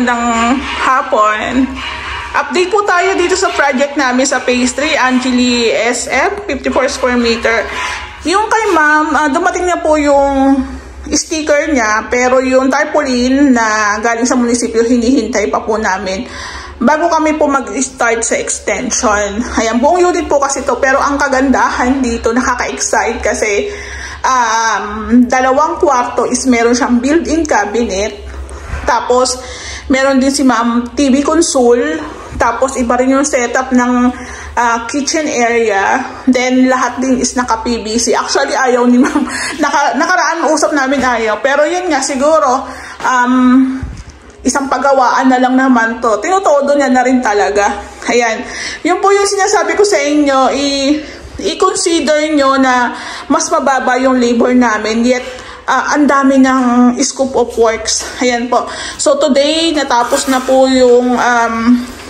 magandang hapon. Update po tayo dito sa project namin sa Phase 3, Angeli SM, 54 square meter. Yung kay ma'am, dumating na po yung sticker niya, pero yung tarpaulin na galing sa munisipyo, hinihintay pa po namin bago kami po mag-start sa extension. Ayan, buong unit po kasi to, pero ang kagandahan dito, nakaka-excite kasi dalawang kwarto is meron siyang built-in cabinet. Tapos, meron din si ma'am TV console. Tapos, iba rin yung setup ng kitchen area. Then, lahat din is naka-PVC. Actually, ayaw ni ma'am. Nakaraan usap namin ayaw. Pero yun nga, siguro, isang pagawaan na lang naman to. Tinutodo niya na rin talaga. Ayan. Yun po yung sinasabi ko sa inyo. I-consider nyo na mas mababa yung labor namin. Yet, ang dami ng scope of works. Ayan po. So, today, natapos na po yung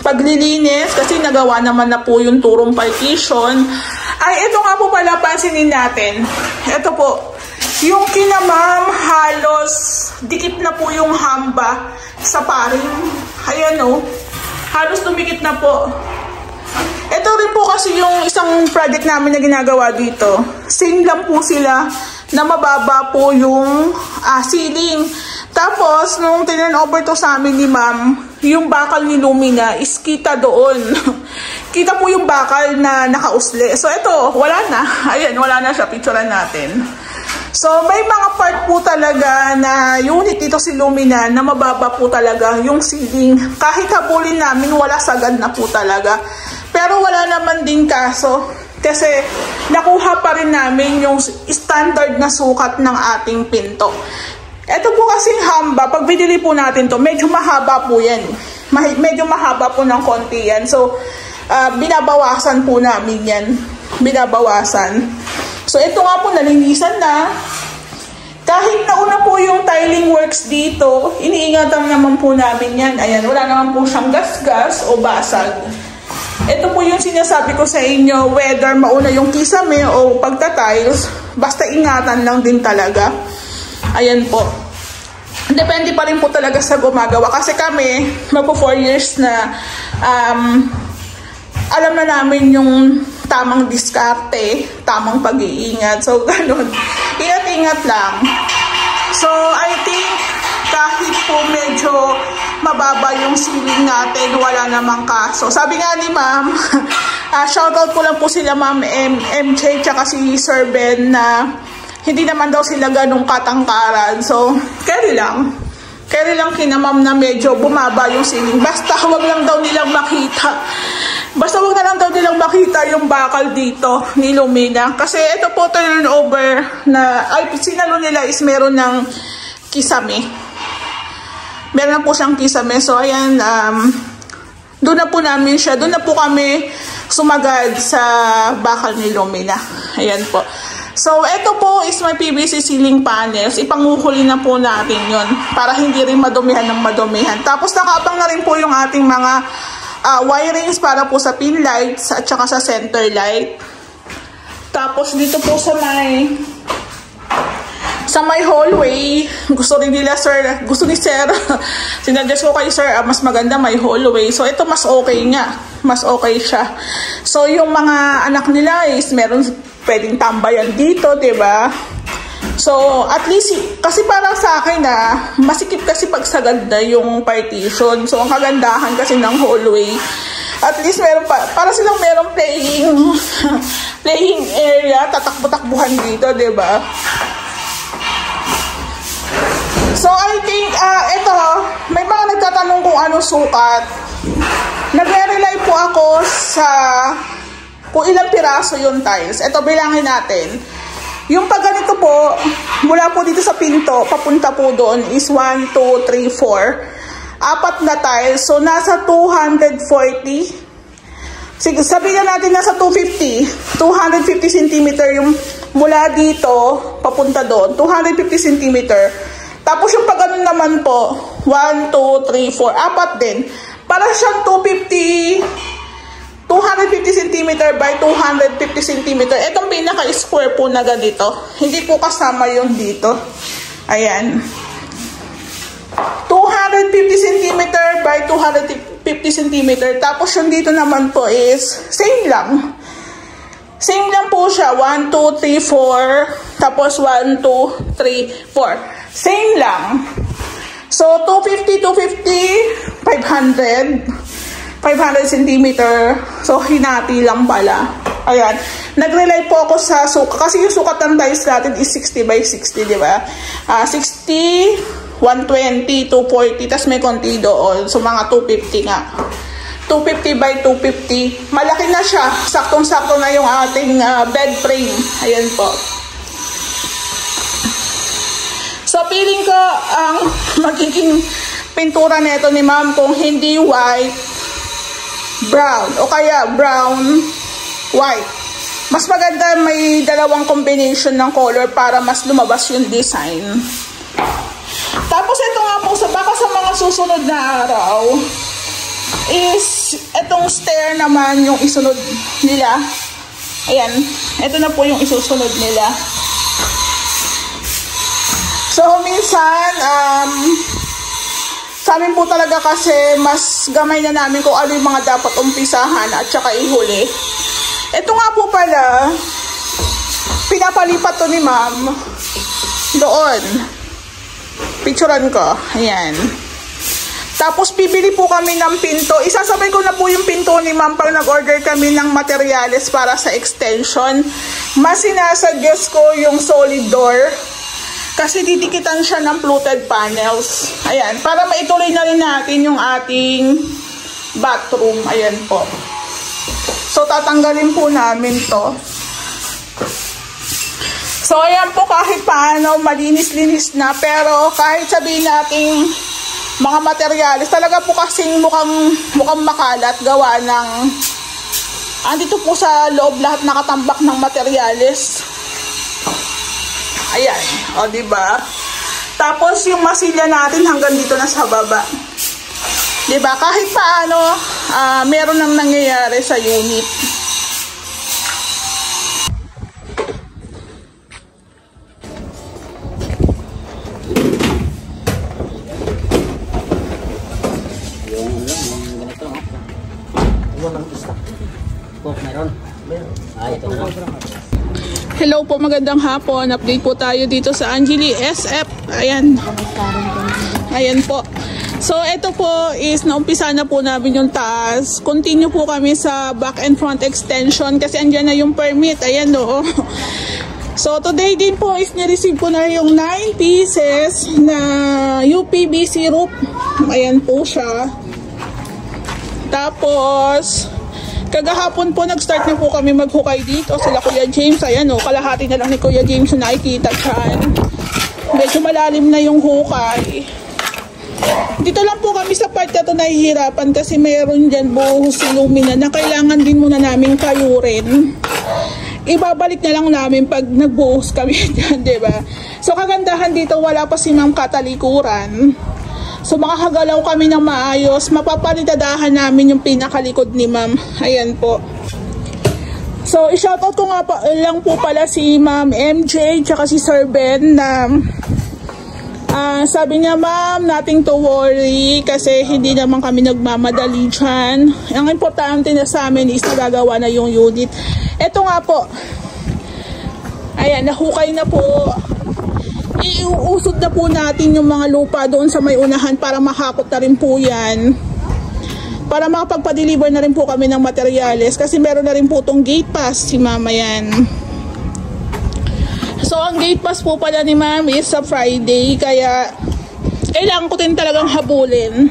paglilinis kasi nagawa naman na po yung turong partition. Ay, ito nga po pala, pansinin natin. Ito po. Yung kinamam, halos dikit na po yung hamba sa paring. Ayan o. Halos dumikit na po. Ito rin po kasi yung isang project namin na ginagawa dito. Same lang po sila na mababa po yung ceiling. Tapos, nung tinan-over to sa amin ni ma'am, yung bakal ni Lumina is kita doon. Kita po yung bakal na nakausli. So, ito, wala na. Ayan, wala na siya. Picturean natin. So, may mga part po talaga na unit dito si Lumina na mababa po talaga yung ceiling. Kahit habulin namin, wala sagad na po talaga. Pero wala naman din kaso kasi nakuha pa rin namin yung standard na sukat ng ating pinto. Ito po kasing hamba, pag binili po natin to, medyo mahaba po yan. Medyo mahaba po ng konti yan. So, binabawasan po namin yan. Binabawasan. So, ito nga po, nalinisan na. Kahit nauna po yung tiling works dito, iniingatan naman po namin yan. Ayan, wala naman po siyang gas-gas o basag. Ito po yung sinasabi ko sa inyo, whether mauna yung kisame o pagta-tiles, basta ingatan lang din talaga. Ayan po. Depende pa rin po talaga sa gumagawa. Kasi kami, magpo 4 years na, alam na namin yung tamang diskarte, tamang pag-iingat. So, ganun. Ingat-ingat lang. So, I think, kahit po medyo mababa yung ceiling natin, wala namang kaso. Sabi nga ni ma'am, shoutout ko lang po sila ma'am MJ tsaka si Sir Ben na hindi naman daw sila ganong katangkaran. So, carry lang. Carry lang kina ma'am na medyo bumaba yung ceiling. Basta wag lang daw nilang makita. Basta wag na lang daw nilang makita yung bakal dito ni Lumina. Kasi ito po turnover na, ay, sinalo nila is meron ng kisame. Meron na po siyang kisame. So, ayan, doon na po namin siya. Doon na po kami sumagad sa bakal ni Lumina. Ayan po. So, ito po is my PVC ceiling panels. Ipanguhuli na po natin yon para hindi rin madumihan ng madumihan. Tapos, nakaabang na rin po yung ating mga wirings para po sa pin lights at saka sa center light. Tapos, dito po sa may hallway, gusto rin nila sir, gusto ni sir, sinadjust ko kay sir, mas maganda may hallway. So, ito mas okay nga. Mas okay siya. So, yung mga anak nila is meron pwedeng tambayan dito, diba? So, at least, kasi para sa akin masikip kasi pagsagad na yung partition. So, ang kagandahan kasi ng hallway, at least meron para silang merong playing area, tatakbo-takbuhan dito, diba? So, I think, ito, may mga nagtatanong kung anong sukat. Nagre-rely po ako sa kung ilang piraso yung tiles. Ito, bilangin natin. Yung pag ganito po, mula po dito sa pinto, papunta po doon is 1, 2, 3, 4. Apat na tiles. So, nasa 240. Sige, sabihin natin nasa 250. 250 cm yung mula dito, papunta doon. 250 cm. Tapos yung pag ganun naman po, 1, 2, 3, 4, apat din. Para siyang 250 cm by 250 cm. Itong pinaka-square po na ganito. Hindi po kasama yung dito. Ayan. 250 250 cm by 250 cm. Tapos yung dito naman po is same lang. Same lang po siya. 1, 2, 3, 4. Tapos 1, 2, 3, 4. Same lang. So, 250, 250, 500 cm. So, hinati lang pala. Ayan. Nag-rely po ako sa sukat. Kasi yung sukat ng dice natin is 60 by 60, di ba? 60, 120, 240. Tapos may konti doon. So, mga 250 nga. 250 by 250. Malaki na siya. Saktong-sakto na yung ating bed frame. Ayan po. So, feeling ko ang magiging pintura nito ni ma'am kung hindi white, brown. O kaya brown, white. Mas maganda may dalawang combination ng color para mas lumabas yung design. Tapos ito nga po, baka sa mga susunod na araw, is itong stair naman yung isunod nila. Ayan, ito na po yung isusunod nila. So, minsan, sa amin po talaga kasi mas gamay na namin kung ano yung mga dapat umpisahan at saka ihuli. Ito nga po pala, pinapalipat to ni ma'am doon. Picturean ko. Ayan. Tapos, bibili po kami ng pinto. Isasabay ko na po yung pinto ni ma'am pag nag-order kami ng materyales para sa extension. Mas sinasuggest ko yung solid door. Kasi didikitan siya ng fluted panels. Ayan. Para maituloy na rin natin yung ating bathroom. Ayan po. So, tatanggalin po namin to. So, ayan po kahit paano, malinis-linis na. Pero, kahit sabihin natin mga materyales, talaga po kasing mukhang makalat. Gawa ng, andito po sa loob lahat nakatambak ng materyales. Ayan. O, diba? Tapos, yung masilya natin hanggang dito na sa baba. Diba? Kahit paano, meron nang nangyayari sa unit. Hello po, magandang hapon. Update po tayo dito sa Angeli SF. Ayan. Ayan po. So, ito po is naumpisa na po namin yung taas. Continue po kami sa back and front extension kasi andyan na yung permit. Ayan o. So, today din po is na-receive ko na yung 9 pieces na UPVC roof. Ayan po siya. Tapos, kagahapon po nag-start na po kami maghukay dito. Sila Kuya James, ayan o, kalahati na lang ni Kuya James yung nakikita dyan. Medyo malalim na yung hukay. Dito lang po kami sa part na ito nahihirapan kasi mayroon dyan buhos lumina na kailangan din muna namin kayurin. Ibabalik na lang namin pag nagbuhos kami dyan, diba? So kagandahan dito, wala pa si Ma'am katalikuran. So makakagalaw kami ng maayos. Mapapalitadahan namin yung pinakalikod ni ma'am. Ayan po. So i-shoutout ko nga lang po pala si Ma'am MJ tsaka si Sir Ben na sabi niya, ma'am, nothing to worry kasi hindi naman kami nagmamadali dyan. Ang importante na sa amin is nagagawa na yung unit. Ito nga po. Ayan, nahukay na po. Iuusod na po natin yung mga lupa doon sa may unahan para makakot na rin po yan. Para makapagpa-deliver na rin po kami ng materyales kasi meron na rin po itong gate pass si mama yan. So ang gate pass po pala ni ma'am is sa Friday kaya kailangan ko din talagang habulin.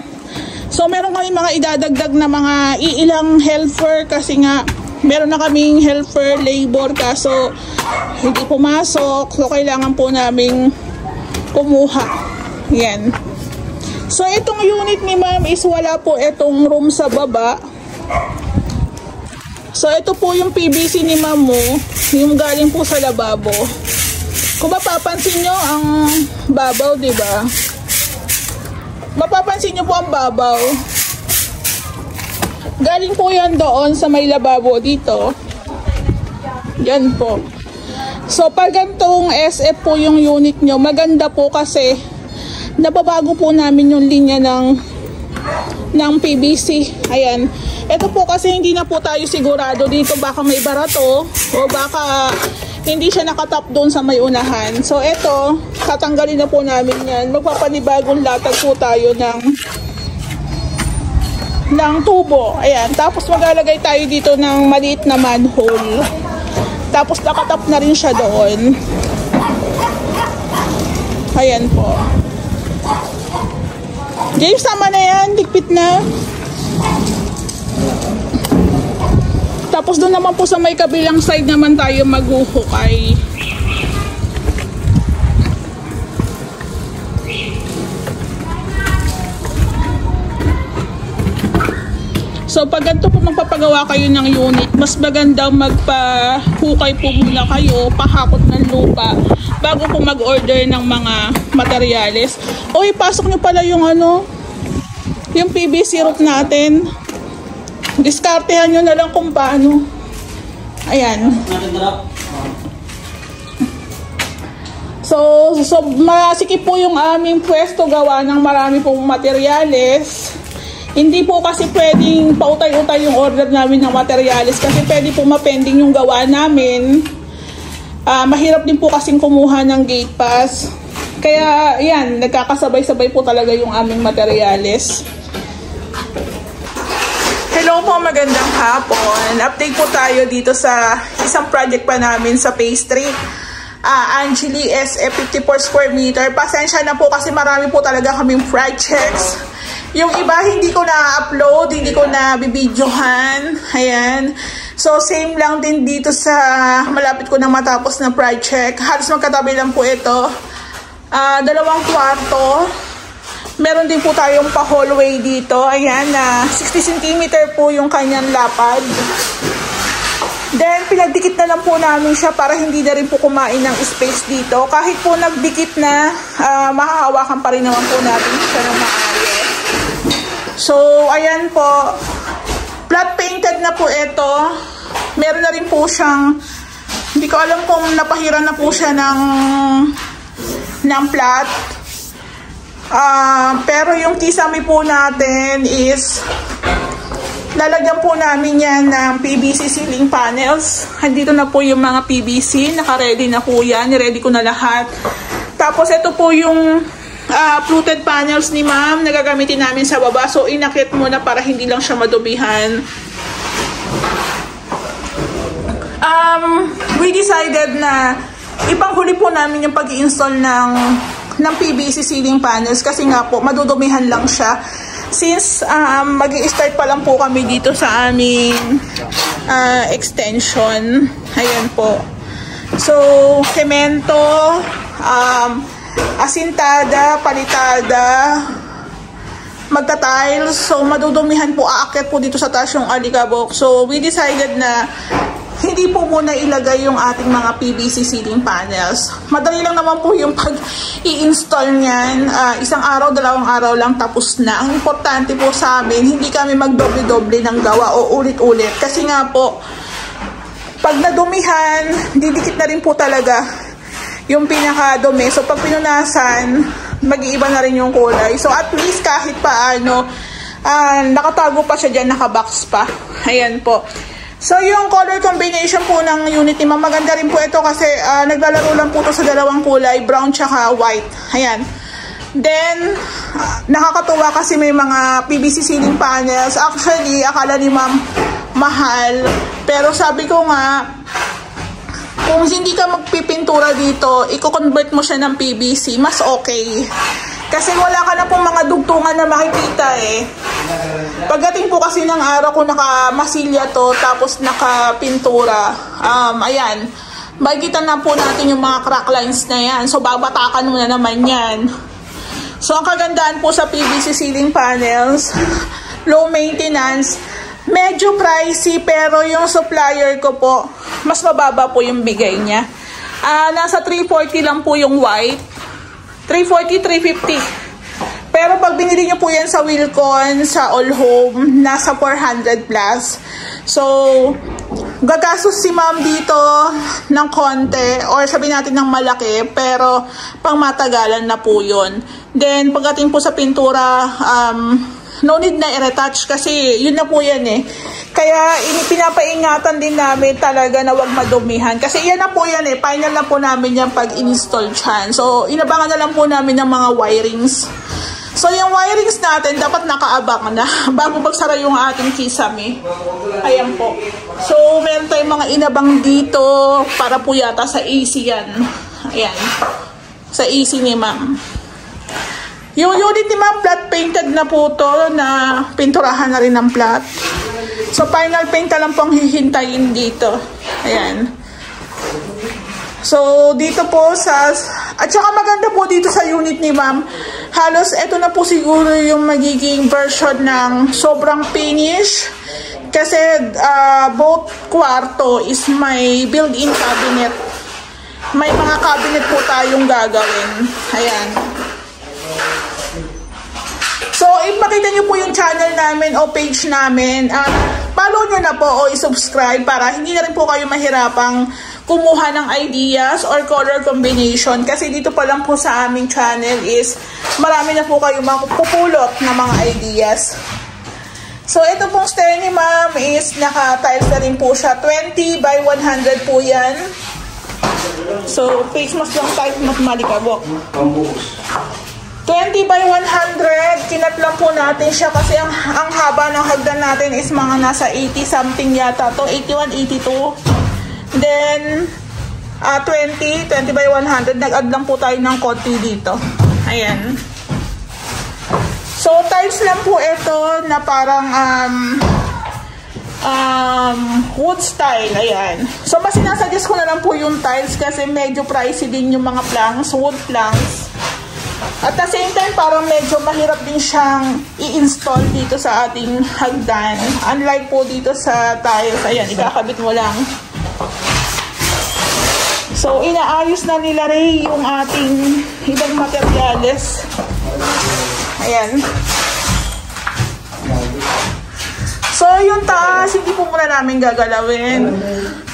So meron kami mga idadagdag na mga iilang helper kasi nga meron na kaming helper labor kaso hindi pumasok. So kailangan po naming kumuha. Yan. So itong unit ni ma'am is wala po itong room sa baba. So ito po yung PVC ni ma'am mo, yung galing po sa lababo. Kung mapapansin nyo ang babaw, diba? Mapapansin nyo po ang babaw. Galing po yan doon sa may lababo dito. Yan po. So pag gantong SF po yung unit nyo, maganda po kasi nababago po namin yung linya ng PVC. Ayan. Ito po kasi hindi na po tayo sigurado dito, baka may barato o baka hindi siya nakatap doon sa may unahan. So ito, tatanggalin na po namin yan. Magpapanibagong latag po tayo ng tubo. Ayan. Tapos maglalagay tayo dito ng maliit na manhole. Tapos nakatap na rin siya doon. Ayan po. James, tama na yan. Ligpit na. Tapos doon naman po sa may kabilang side naman tayo maghuhukay. So pag ganito po magpapagawa kayo ng unit, mas maganda magpahukay po muna kayo, pahakot ng lupa bago po mag-order ng mga materyales. O ipasok nyo pala yung yung PVC rope natin. Diskartehan nyo na lang kung paano. Ayan. So masikip po yung aming pwesto gawa ng marami pong materyales. Hindi po kasi pwedeng pautay-utay yung order namin ng materyales kasi pwede po mapending yung gawa namin. Mahirap din po kasing kumuha ng gate pass. Kaya yan, nagkakasabay-sabay po talaga yung aming materyales. Hello po, magandang hapon. Update po tayo dito sa isang project pa namin sa Phase 3. Angeli SF 54 square meter. Pasensya na po kasi marami po talaga kaming projects. Yung iba hindi ko na-upload, hindi ko na bibidyohan. Ayan. So same lang din dito sa malapit ko nang matapos na project. Halos magkatabi lang po ito. 2 kwarto. Meron din po tayong pa-hallway dito. Ayan, 60 cm po yung kanyang lapad. Then, pinagdikit na lang po namin siya para hindi na rin po kumain ng space dito. Kahit po nagdikit na, mahahawakan pa rin naman po natin siya ng maayos. So, ayan po. Flat painted na po ito. Meron na rin po siyang, hindi ko alam kung napahiran na po siya ng flat. Pero yung kisame po natin is lalagyan po namin yan ng PVC ceiling panels. Andito na po yung mga PVC. Naka-ready na po yan. Ready ko na lahat. Tapos ito po yung fluted panels ni ma'am na gagamitin namin sa baba. So inakit muna para hindi lang siya madubihan. We decided na ipanghuli po namin yung pag-i-install ng PVC ceiling panels kasi nga po madudumihan lang siya. Since mag-i-start pa lang po kami dito sa aming extension. Ayan po. So, semento, asintada, palitada, magta-tiles. So, madudumihan po, aakyat po dito sa taas yung alikabok. So, we decided na hindi po muna ilagay yung ating mga PVC ceiling panels. Madali lang naman po yung pag-i-install niyan. 1 araw, 2 araw lang tapos na. Ang importante po sa amin, hindi kami magdoble-doble ng gawa o ulit-ulit. Kasi nga po, pag nadumihan, didikit na rin po talaga yung pinakadumi. So, pag pinunasan, mag-iiba na rin yung kulay. So, at least kahit paano, nakatago pa siya dyan, nakabox pa. Ayan po. So, yung color combination po ng unit ni ma'am, maganda rin po ito kasi naglalaro lang po ito sa 2 kulay, brown tsaka white. Ayan. Then, nakakatuwa kasi may mga PVC ceiling panels. Actually, akala ni ma'am mahal. Pero sabi ko nga, kung hindi ka magpipintura dito, i-convert mo siya ng PVC, mas okay. Kasi wala ka na pong mga dugtungan na makikita eh. Pagdating po kasi ng araw kung nakamasilya to, tapos nakapintura, ayan, makikita na po natin yung mga crack lines na yan. So, babatakan mo na naman yan. So, ang kagandaan po sa PVC ceiling panels, low maintenance, medyo pricey, pero yung supplier ko po, mas mababa po yung bigay niya. Nasa 340 lang po yung white. 340, 350. Pero pag binili nyo po yan sa Wilcon, sa All Home, nasa 400 plus. So, gagastos si ma'am dito ng konti or sabihin natin ng malaki, pero pang matagalan na po yun. Then pagdating po sa pintura, no need na i-retouch kasi yun na po yan eh. Kaya pinapaingatan din namin talaga na wag madumihan. Kasi yan na po yan eh. Final na po namin yan pag in-install dyan. So inabangan na lang po namin ng mga wirings. So yung wirings natin dapat nakaabang na bago magsara yung ating kisame. Ayan po. So meron tayong mga inabang dito para po yata sa AC yan. Ayan. Sa AC ni ma'am. Yung unit ni ma'am flat painted na po to, na pinturahan na rin ng flat. So final paint na lang pong hihintayin dito. Ayan. So dito po at saka maganda po dito sa unit ni ma'am, halos ito na po siguro yung magiging version ng sobrang finish. Kasi both kwarto is may built-in cabinet. May mga cabinet po tayong gagawin. Ayan. So, ipakita nyo po yung channel namin o page namin. Follow nyo na po o isubscribe para hindi na rin po kayo mahirapang kumuha ng ideas or color combination. Kasi dito pa lang po sa aming channel is marami na po kayo makupulot na mga ideas. So, ito pong stair ni ma'am is naka-tiles na rin po siya. 20 by 100 po yan. So, face mask lang tayo malikabok. 20 by 100, kinat lang po natin siya kasi ang haba ng hagdan natin is mga nasa 80 something yata to, 81, 82. Then, 20 by 100, nag-add lang po tayo ng konti dito. Ayan. So, tiles lang po ito na parang wood style. Ayan. So, mas sinasuggest ko na lang po yung tiles kasi medyo pricey din yung mga planks, wood planks. At the same time, parang medyo mahirap din siyang i-install dito sa ating hagdan. Unlike po dito sa tiles, ayan, ikakabit mo lang. So, inaayos na nila rin yung ating ibang materyales. Ayan. So, yung taas, hindi po muna namin gagalawin.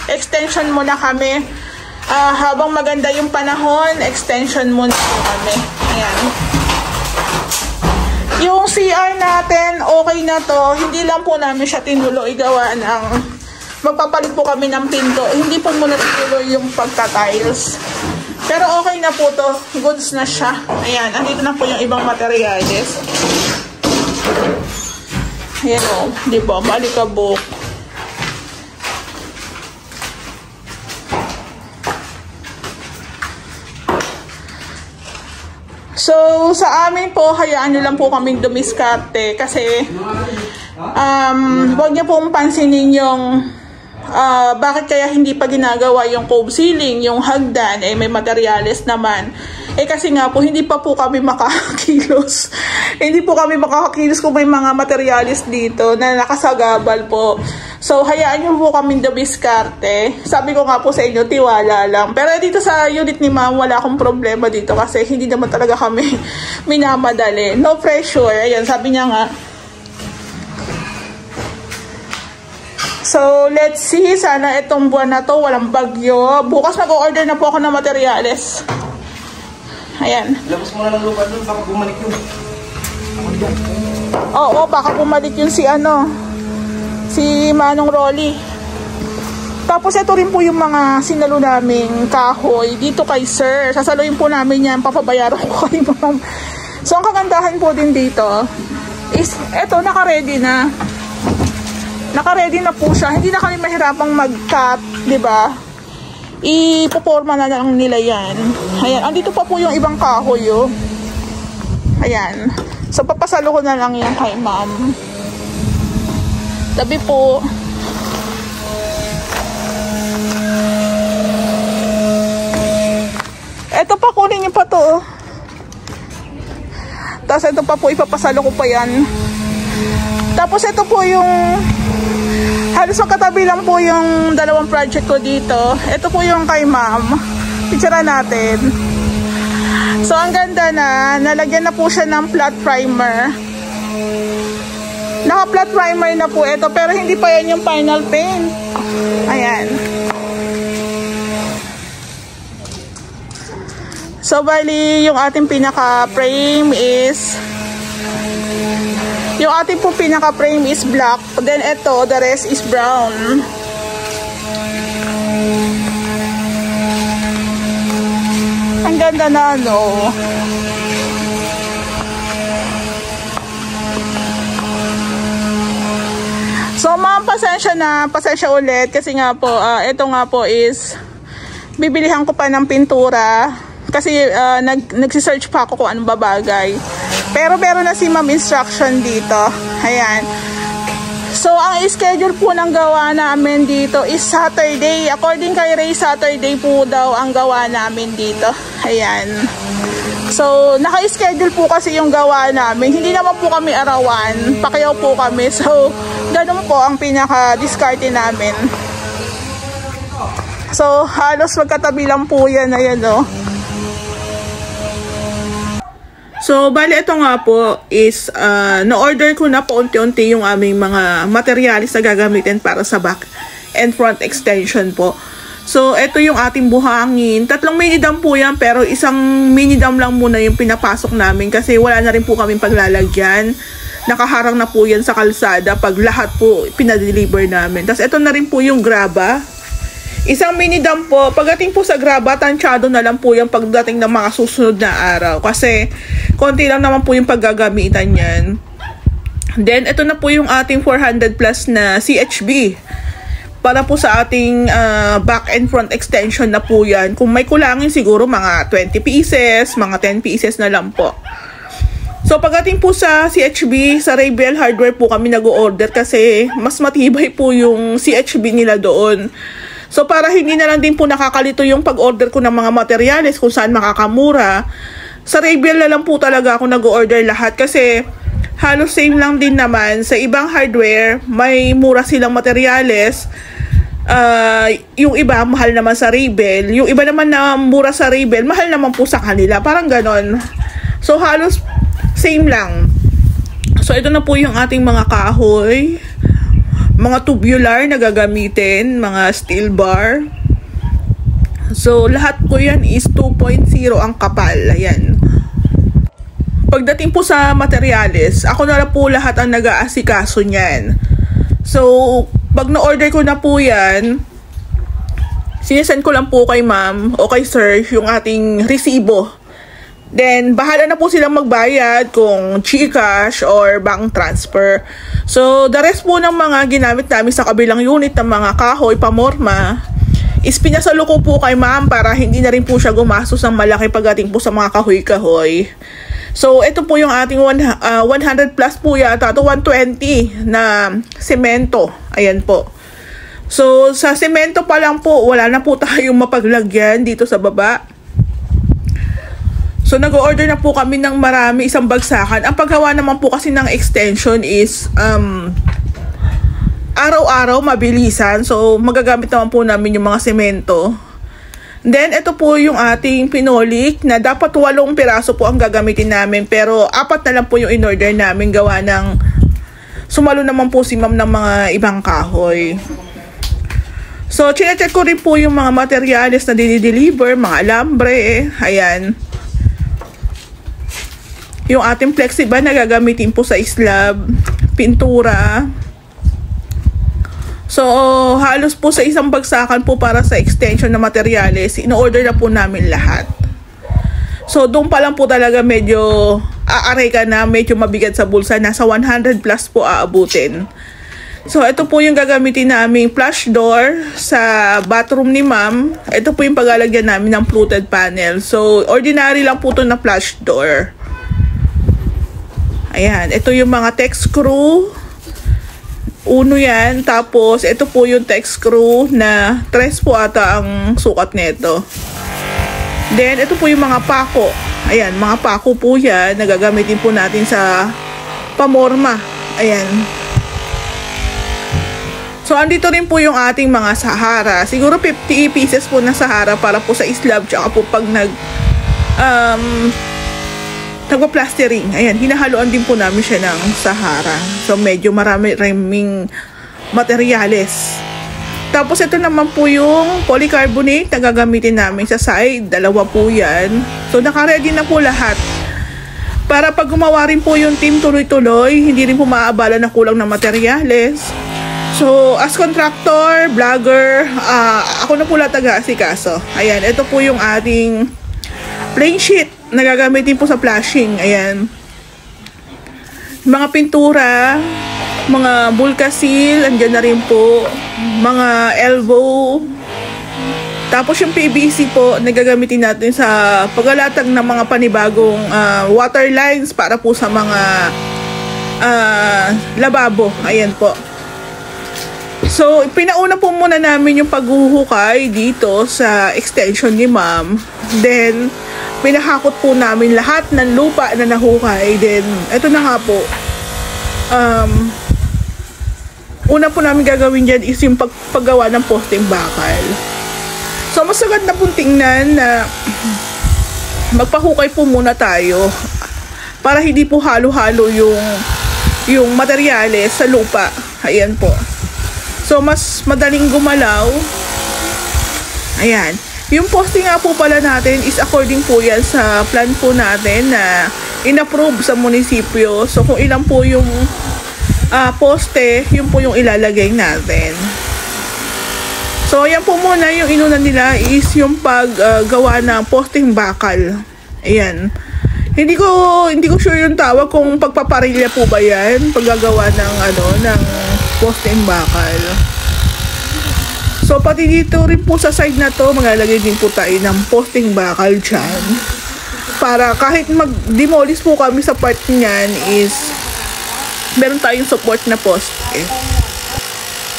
Extension muna kami. Habang maganda yung panahon, extension muna po kami. Ayan. Yung CR natin, okay na to. Hindi lang po namin siya tinulo igawa ng magpapalit po kami ng pinto. Hindi po muna tinulo yung pagka-tiles. Pero okay na po to. Goods na siya. Ayan. Andito na po yung ibang materials. Ayan o. Diba? Malikabok. So, sa amin po, hayaan nyo lang po kaming dumiskarte kasi huwag nyo pong pansinin yung bakit kaya hindi pa ginagawa yung cove ceiling, yung hagdan, may materyales naman. Kasi nga po, hindi pa po kami makakakilos. Hindi po kami makakakilos kung may mga materyales dito na nakasagabal po. So, hayaan nyo po kaming dumiskarte. Sabi ko nga po sa inyo, tiwala lang. Pero dito sa unit ni ma'am, wala akong problema dito kasi hindi naman talaga kami minamadali. No pressure. Ayan, sabi niya nga. So, let's see. Sana itong buwan na to, walang bagyo. Bukas mag-order na po ako ng materyales. Ayan. Labas mo na ng lupa doon, baka bumalik yun. Oo, baka bumalik yun si Manong Rolly. Tapos ito rin po yung mga sinalo naming kahoy dito kay sir. Sasaluin po namin yan, papabayaran ko kay ma'am. So ang kagandahan po din dito is ito naka-ready na. Naka-ready na po siya. Hindi na kami mahirapang mag-cut, 'di ba? Ipoporma na lang nila yan. Ayan, andito pa po yung ibang kahoy, oh. Ayan. So papasalo ko na lang yan kay ma'am. Tabi po. Ito pa, kunin niyo pa to. Tapos ito pa po, ipapasalo ko pa yan. Tapos ito po yung halos magkatabi lang po yung dalawang project ko dito. Ito po yung kay ma'am. Picture natin. So ang ganda na, nalagyan na po siya ng flat primer. Naka-flat primer na po ito, pero hindi pa yan yung final paint. Ayan. So, bali, yung ating pinaka-frame is black. Then, ito, the rest is brown. Ang ganda na, no? So, ma'am, pasensya ulit kasi nga po, ito nga po is bibilihan ko pa ng pintura kasi nagsisearch pa ako kung anong babagay. Pero meron na si ma'am instruction dito. Ayan. So, ang schedule po ng gawa namin dito is Saturday. According kay Ray, Saturday po daw ang gawa namin dito. Ayan. So, naka-schedule po kasi yung gawa namin. Hindi naman po kami arawan. Pakyaw po kami. So, ganun po ang pinaka-discarte namin. So, halos magkatabi lang po yan. Ayan, no? So, bali ito nga po is na-order ko na po unti-unti yung aming mga materialis na gagamitin para sa back and front extension po. So, ito yung ating buhangin. 3 mini dam po yan, pero isang mini dam lang muna yung pinapasok namin kasi wala na rin po kaming paglalagyan. Nakaharang na po yan sa kalsada pag lahat po pinadeliver namin. Tapos, ito na rin po yung graba. Isang mini dam po. Pagdating po sa graba, tansyado na lang po yung pagdating ng mga susunod na araw. Kasi, konti lang naman po yung paggagamitan yan. Then, ito na po yung ating 400 plus na CHB. Para po sa ating back and front extension na po yan. Kung may kulangin siguro mga 20 pieces, mga 10 pieces na lang po. So pagdating po sa CHB, sa Raybel Hardware po kami nag-o-order kasi mas matibay po yung CHB nila doon. So para hindi na lang din po nakakalito yung pag-order ko ng mga materyales kung saan makakamura, sa Raybel na lang po talaga ako nag-o-order lahat kasi halos same lang din naman. Sa ibang hardware, may mura silang materyales. Yung iba, mahal naman sa Raybel. Yung iba naman na mura sa Raybel, mahal naman po sa kanila. Parang ganon. So, halos same lang. So, ito na po yung ating mga kahoy. Mga tubular na gagamitin. Mga steel bar. So, lahat po yan is 2.0 ang kapal. Ayan. Pagdating po sa materyales, ako na lang po lahat ang nag-aasikaso niyan. So, pag na-order ko na po yan, sinesend ko lang po kay ma'am o kay sir yung ating resibo. Then, bahala na po silang magbayad kung GCash or bank transfer. So, the rest po ng mga ginamit namin sa kabilang unit ng mga kahoy, pamorma, is pinasalo ko po kay ma'am para hindi na rin po siya gumastos ng malaki pagdating po sa mga kahoy-kahoy. So, ito po yung ating 100 plus po yata. Ito 120 na semento. Ayan po. So, sa semento pa lang po, wala na po tayong mapaglagyan dito sa baba. So, nag-order na po kami ng marami, isang bagsakan. Ang paggawa naman po kasi ng extension is araw-araw, mabilisan. So, magagamit naman po namin yung mga semento. Then, ito po yung ating pinolik na dapat 8 piraso po ang gagamitin namin. Pero, 4 na lang po yung in-order namin gawa ng sumalo naman po si ma'am ng mga ibang kahoy. So, chinecheck ko rin po yung mga materyales na dinideliver, mga alambre, ayan. Yung ating flexible na gagamitin po sa slab, pintura. So, halos po sa isang bagsakan po para sa extension na materyales, in-order na po namin lahat. So, doon pa lang po talaga medyo aaray ka na, medyo mabigat sa bulsa. Nasa 100 plus po aabutin. So, ito po yung gagamitin naming flush door sa bathroom ni ma'am. Ito po yung paglalagyan namin ng fluted panel. So, ordinary lang po ito na flush door. Ayan, ito yung mga tech screw. Uno yan. Tapos, ito po yung tech screw na 3 po ata ang sukat nito. Then, ito po yung mga pako. Ayan, mga pako po yan. Nagagamitin po natin sa pamorma. Ayan. So, andito rin po yung ating mga Sahara. Siguro 50 pieces po na Sahara para po sa slab. Tsaka po pag nagpa-plastering. Ayan, hinahaluan din po namin siya ng Sahara. So, medyo maraming materyales. Tapos, ito naman po yung polycarbonate na gagamitin namin sa side. 2 po yan. So, nakaready na po lahat. Para pag gumawa rin po yung team tuloy-tuloy, hindi rin po maaabala na kulang ng materyales. So, as contractor, vlogger, ako na po lang taga-asikaso. Ayan, ito po yung ating plain sheet na gagamitin po sa flashing. Ayan. Mga pintura, mga bulka seal, andyan na rin po. Mga elbow. Tapos yung PVC po na gagamitin natin sa paglalatag ng mga panibagong water lines para po sa mga lababo. Ayan po. So, pinauna po muna namin yung paghuhukay dito sa extension ni ma'am. Then, pinahakot po namin lahat ng lupa na nahukay. Then, eto na nga po. Una po namin gagawin dyan is yung paggawa ng posting bakal. So, mas agad na pong tingnan na magpahukay po muna tayo para hindi po halo-halo yung materyales sa lupa. Ayan po. So, mas madaling gumalaw. Ayan. Yung posting nga po pala natin is according po yan sa plan po natin na in-approve sa munisipyo. So, kung ilan po yung poste, yun po yung ilalagay natin. So, ayan po muna yung inuna nila is yung paggawa ng posting bakal. Ayan. Hindi ko sure yung tawag kung pagpaparilya po ba yan, paggagawa ng posting bakal. So, pati dito rin po sa side na to, maglalagay din po tayo ng posting bakal dyan. Para kahit mag-demolish po kami sa part niyan is meron tayong support na poste.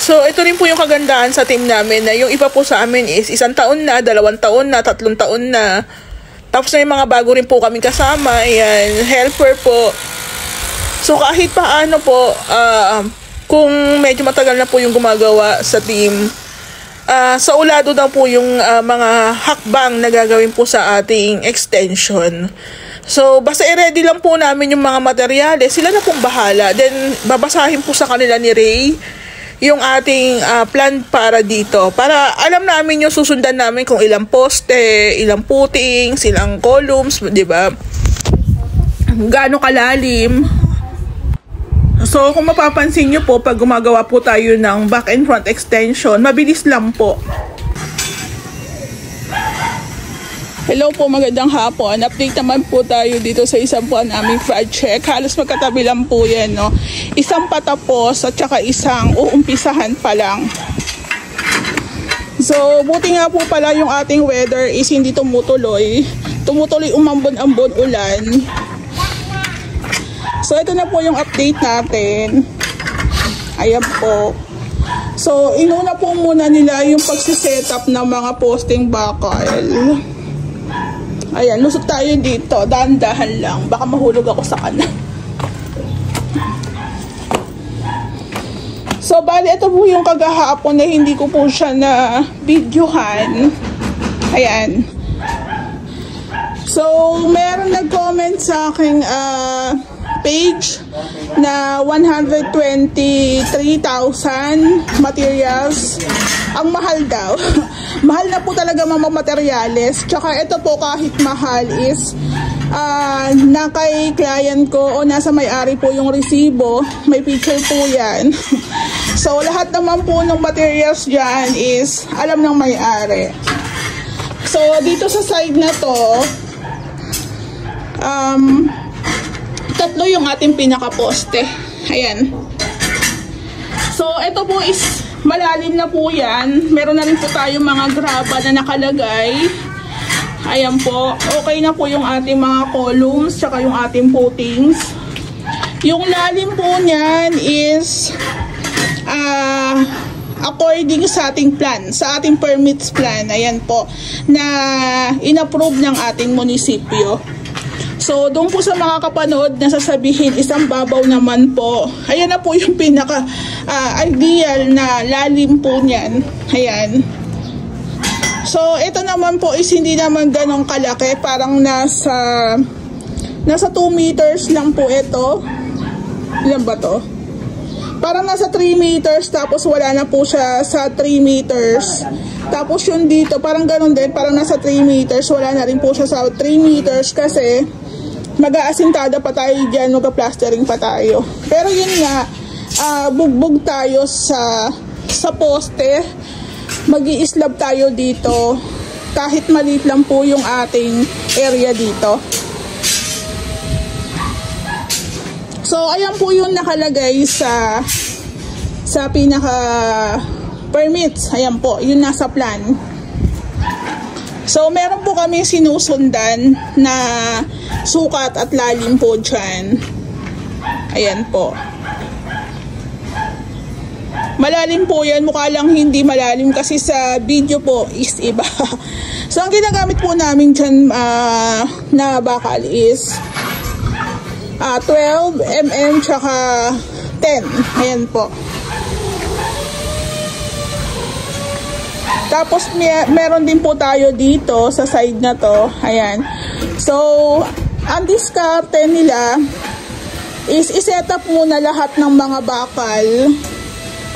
So, ito rin po yung kagandahan sa team namin na yung iba po sa amin is 1 taon na, 2 taon na, 3 taon na. Tapos na yung mga bago rin po kami kasama. Ayan, helper po. So, kahit paano po, kung medyo matagal na po yung gumagawa sa team, sa ulado daw po yung mga hakbang na gagawin po sa ating extension. So, basta i-ready lang po namin yung mga materyales. Sila na pong bahala. Then, babasahin po sa kanila ni Ray yung ating plan para dito. Para alam namin yung susundan namin kung ilang poste, ilang footings, ilang columns, di ba? Gaano kalalim. So, kung mapapansin nyo po, pag gumagawa po tayo ng back and front extension, mabilis lang po. Hello po, magandang hapon. Update naman po tayo dito sa isang po naming project. Halos magkatabi lang po yan, no? Isang patapos at saka isang uumpisahan pa lang. So, buti nga po pala yung ating weather is hindi tumutuloy. Tumutuloy umambon-ambon ulan. So, ito na po yung update natin. Ayan po. So, inuna po muna nila yung pagsisetup ng mga posting bakal. Ayan, lusot tayo dito. Dahan-dahan lang. Baka mahulog ako sa kanan. So, bali, ito po yung kagahapon na hindi ko po siya na videohan. Ayan. So, meron nag-comment sa aking page na 123,000 materials. Ang mahal daw. Mahal na po talaga mga materyales. Tsaka ito po kahit mahal is na kay client ko o nasa may-ari po yung resibo. May picture po yan. So lahat naman po ng materials dyan is alam ng may-ari. So dito sa side na to, tatlo yung ating pinaka-poste. Ayan. So ito po is malalim na po yan. Meron na rin po tayong mga graba na nakalagay. Ayan po. Okay na po yung ating mga columns tsaka yung ating footings. Yung lalim po niyan is according sa ating plan, sa ating permits plan. Ayan po. Na inapprove ng ating munisipyo. So, doon po sa mga kapanood na sasabihin, isang babaw naman po. Ayan na po yung pinaka ideal na lalim po niyan. Ayan. So, ito naman po is hindi naman ganong kalaki. Parang nasa Nasa 2 meters lang po ito. Ilan ba to? Parang nasa 3 meters, tapos wala na po siya sa 3 meters. Tapos yung dito, parang ganun din, parang nasa 3 meters, wala na rin po siya sa 3 meters kasi mag-aasintada pa tayo dyan, mag-plastering pa tayo. Pero yun nga, bugbog tayo sa poste, mag-i-slab tayo dito, kahit maliit lang po yung ating area dito. So, ayan po yung nakalagay sa pinaka permits. Ayan po, yun nasa plan. So, meron po kami sinusundan na sukat at lalim po dyan. Ayan po. Malalim po yan. Mukha lang hindi malalim kasi sa video po is iba. So, ang ginagamit po namin dyan na bakal is 12 mm tsaka 10. Ayan po. Tapos meron din po tayo dito sa side na to. Ayan. So, ang diskarte nila is iset up muna lahat ng mga bakal.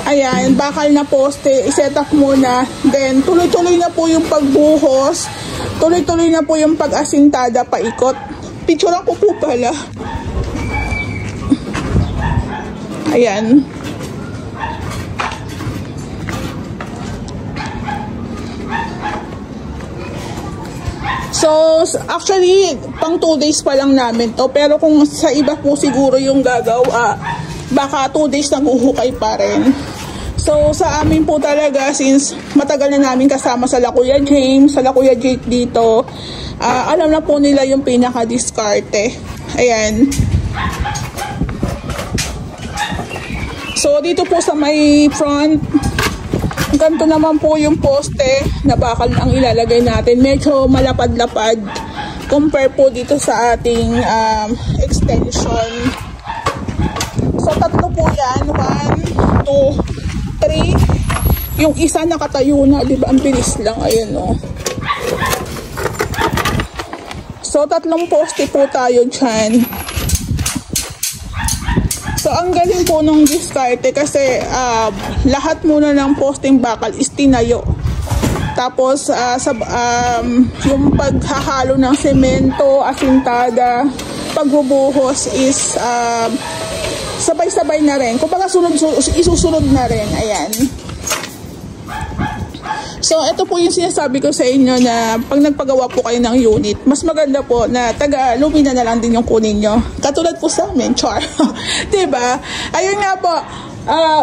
Ayan, bakal na poste, iset up muna. Then, tuloy-tuloy na po yung pagbuhos. Tuloy-tuloy na po yung pag-asintada paikot. Picturean ko po pala. Ayan. So, actually, pang 2 days pa lang namin to. Pero kung sa iba po siguro yung gagawa, baka 2 days naghuhukay pa rin. So, sa amin po talaga, since matagal na namin kasama sa Kuya James, sa Kuya Jake dito, alam na po nila yung pinaka-diskarte. Ayan. So, dito po sa may front, ganito naman po yung poste na bakal ang ilalagay natin. Medyo malapad-lapad compare po dito sa ating extension. So, 3 po yan. 1, 2, 3. Yung isa nakatayo na, di ba? Ang bilis lang. Ayan, o. So, 3 poste po tayo dyan. So, ang galing po nung diskarte kasi lahat muna ng posting bakal is tinayo. Tapos, yung paghahalo ng semento, asintada, pagbubuhos is sabay-sabay na rin. Kung baga isusunod na rin. Ayan. So, ito po yung sinasabi ko sa inyo na pag nagpagawa po kayo ng unit, mas maganda po na taga-lumina na lang din yung kunin nyo. Katulad po sa amin, char. Diba? Ayun nga po,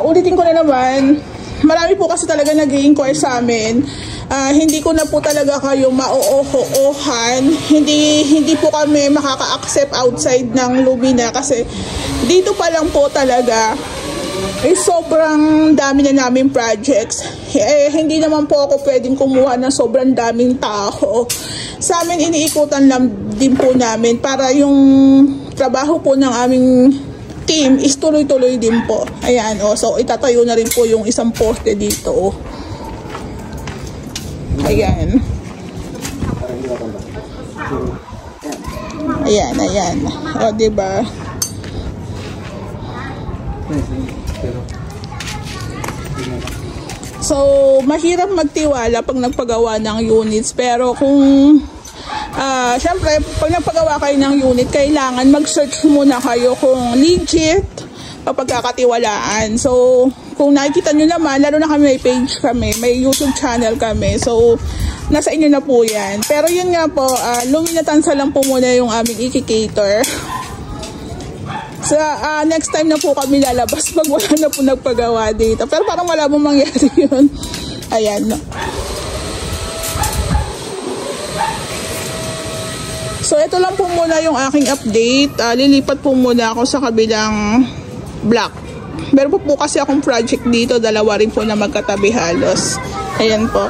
ulitin ko na naman, marami po kasi talaga nag-i-inquire sa amin. Hindi ko na po talaga kayo ma-oohan. Hindi po kami makaka-accept outside ng lumina kasi dito pa lang po talaga sobrang dami na namin projects. Hindi naman po ako pwedeng kumuha ng sobrang daming tao. Sa amin, iniikutan lang din po namin para yung trabaho po ng aming team is tuloy-tuloy din po. Ayan, o. So, itatayo na rin po yung isang poste dito, o. Ayan. Ayan, ayan. O, diba? So, mahirap magtiwala pag nagpagawa ng units. Pero kung, syempre, pag nagpagawa kayo ng unit, kailangan mag-search muna kayo kung legit, papagkakatiwalaan. So, kung nakikita nyo naman, lalo na kami may page kami, may YouTube channel kami. So, nasa inyo na po yan. Pero yun nga po, luminatansa lang po muna yung aming i-cater. So, next time na po kami lalabas pag wala na po nagpagawa dito. Pero parang wala mong mangyari yun. Ayan. So, ito lang po muna yung aking update. Lilipat po muna ako sa kabilang block. Meron po kasi akong project dito. 2 rin po na magkatabi halos. Ayan po.